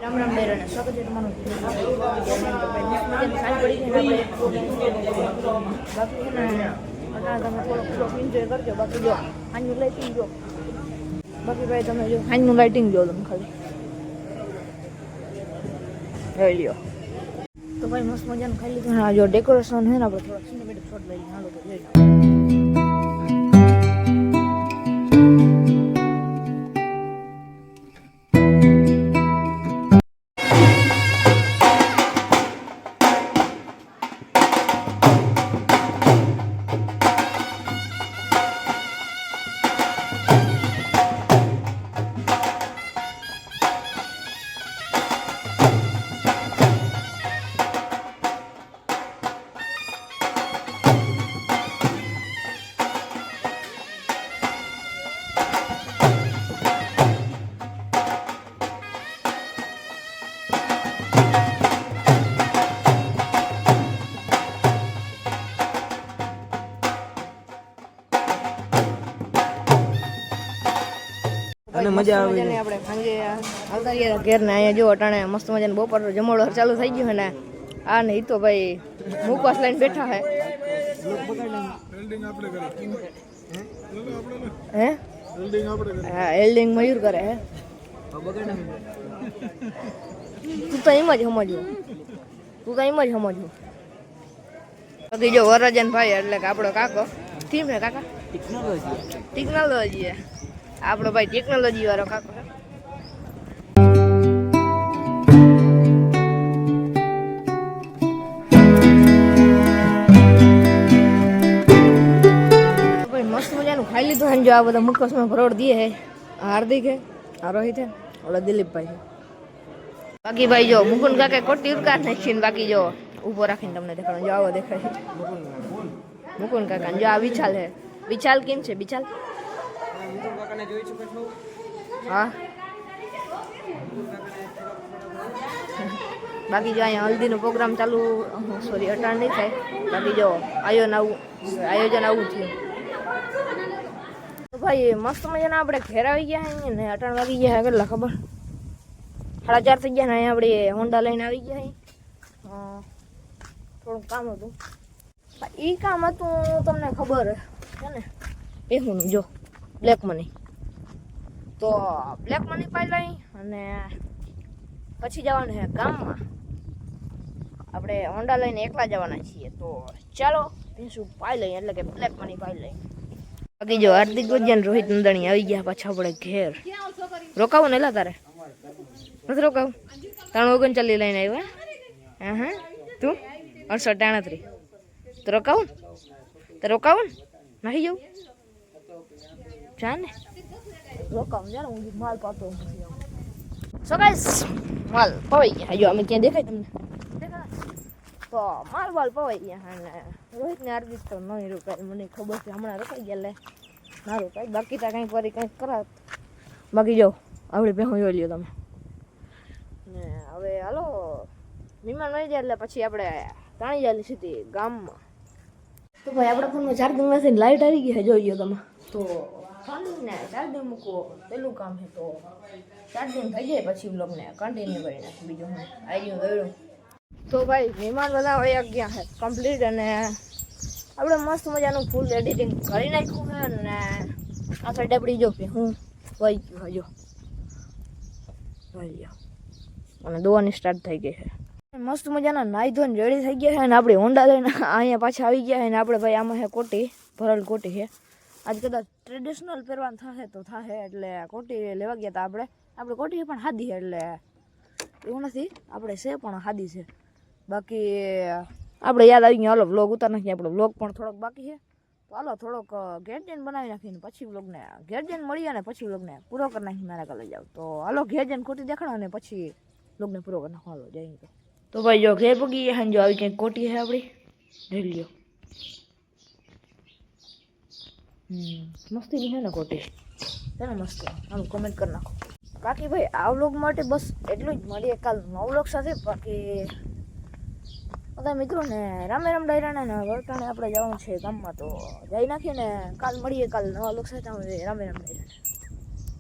રામ રામ ડાયરાને સ્વાગત છે તમારું બાકી છે ને અટાણે તમે થોડોક એન્જોય કરજો. બાકી જો સાંજનું લાઇટિંગ જો, બાકી ભાઈ તમે જો સાંજનું લાઇટિંગ જો તમે ખાલી જોઈ લ્યો. તો ભાઈ મસ્ત મજાનું ખાઈ લીધું ને આ જો ડેકોરેશન છે ને આપણે થોડાક સિનેમેટિક શોટ લઈ હાલો તો જોઈ મજા આવે ને આપણે સાંજે આવતા રહ્યા ઘેર ને અહીંયા જો અટાણે મસ્ત મજાને બપોર જમણવાર ચાલુ થઈ ગયું છે ને આ ને ઈ તો ભાઈ મુકવાસ લઈને બેઠા હે હે હા એલ્ડિંગ મયુર કરે હે તું તો એમ જ સમજવું બાકી જો વરરાજન ભાઈ એટલે કે આપણો કાકો થીમ હે કાકા ટેકનોલોજી આપણો ભાઈ ટેકનોલોજી વાળો કાકો છે. ભાઈ મસ્ત મજાનું ખાઈ લીધું હે. જો આ બધા મુખવાસમાં ભરોડ દે હે હાર્દિક હે આ રોહિત હે ઓલા દિલીપભાઈ છે. બાકી ભાઈ જો મુકુંદ કાકા કોટી ઉરકાર નાખીને બાકી જો ઊભો રાખીને તમને દેખાડો જો આવો દેખાય મુકુંદ કાકા જો આ વિશાલ હે. વિશાલ કેમ છે વિશાલ? હા બાકી જો અહીંયા હલ્દીનો પ્રોગ્રામ ચાલુ સોરી અટાણ નહીં થાય. બાકી જો આયોજન આવું થયું. તો ભાઈ મસ્ત મજાના આપણે ઘેર આવી ગયા અહીંયા ને અટાણ વાગી ગયા કેટલા ખબર 4:30 થઈ ગયા ને અહીંયા આપણે હોન્ડા લઈને આવી ગયા થોડુંક કામ હતું. એ કામ હતું તમને ખબર છે ને પેહુંનું જો બ્લેક મની તો બ્લેક મની પાઈ લઈ અને પછી જવાનું છે ગામમાં. આપણે હોન્ડા લઈને એકલા જવાના છીએ તો ચાલો ભેંસું પાઈ લઈએ એટલે કે બ્લેક મની પાઈ લઈએ. બાકી જો હાર્દિક ગોજિયા રોહિત નંદાણી આવી ગયા પાછા આપણે ઘેર. રોકાવું ને એલા તારે નથી રોકાવું? 339 લઈને આવ્યો હા તું 68 તો રોકાવું નાખી જવું જા ને રોકાવું યાર હું માલ પાતો. સો ગાઈસ માલ પવાઈ ગયા. જો અમે ક્યાં દેખાય તમને તો માલ પવાઈ ગયા અને રોહિત ને હાર્દિક તો નહીં રોકાય મને ખબર છે હમણાં રોકાઈ ગયા એટલે ના રોકાય. બાકી તો કંઈક વારી કંઈક કરાત. બાકી જો આપણે પહેલું જોઈ લ્યો તમે ને હવે હાલો મહેમાન આવી જાય એટલે પછી આપણે તાણી જાય સીધી ગામમાં. તો ભાઈ આપણા ફોનમાં ચાર્જિંગ નથી લાઇટ આવી ગઈ છે જોઈ લો તમે તો ફોનને ચાર્જિંગ મૂકવો પેલું કામ છે તો ચાર્જિંગ થઈ જાય પછી બ્લોગને કન્ટિન્યુ કરી નાખી બીજું હું આવી ગયું ગયું. તો ભાઈ મહેમાન બધા વયા ગયા છે કમ્પ્લીટ અને આપણે મસ્ત મજાનું ફૂલ એડિટિંગ કરી નાખ્યું છે અને આ સાઈડ આપણી જો કે હું વહી ગયું હજો વહી ગયો અને દોવાની સ્ટાર્ટ થઈ ગઈ છે. મસ્ત મજાના નાઈ ધોઈને રેડી થઈ ગયા છે અને આપણે હોન્ડા લઈને અહીંયા પાછા આવી ગયા છે ને આપણે ભાઈ આમાં છે કોટી ભરલ કોટી છે. આજ કદાચ ટ્રેડિશનલ પહેરવાનું થશે તો થશે એટલે કોટી લેવા ગયા હતા આપણે કોટી પણ સાદી છે એટલે એવું નથી આપણે છે પણ સાદી છે. બાકી આપણે યાદ આવી ગયું હાલો વ્લોગ ઉતાર નાખીએ. આપણો વ્લોગ પણ થોડોક બાકી છે તો હાલો થોડોક ઘેર જઈને બનાવી નાખીને પછી વ્લોગને ઘેર જઈને મળીએ ને પછી વ્લોગને પૂરો કરી નાખી મારા કાલે જાવ તો હાલો ઘેર જઈને કોટી દેખાડો ને પછી વ્લોગને પૂરો કરી નાખો હાલો જઈએ તો ભાઈ જો ઘેર પગી ગયા જો આવી કંઈક કોટી છે આપણી જોઈ લ્યો મસ્તી છે ને કોટી છે ને મસ્ત હાલો કમેન્ટ કરી નાખો. બાકી ભાઈ આ વ્લોગ માટે બસ એટલું જ. મળીએ કાલ નવા વ્લોગ સાથે. બાકી બધા મિત્રોને રામે રામ ડાયરાને ને વળતાણે આપણે જવાનું છે ગામમાં તો જઈ નાખીએ ને કાલ મળીએ કાલ નવા વ્લોગ સાથે રામે રામ ડાયરા.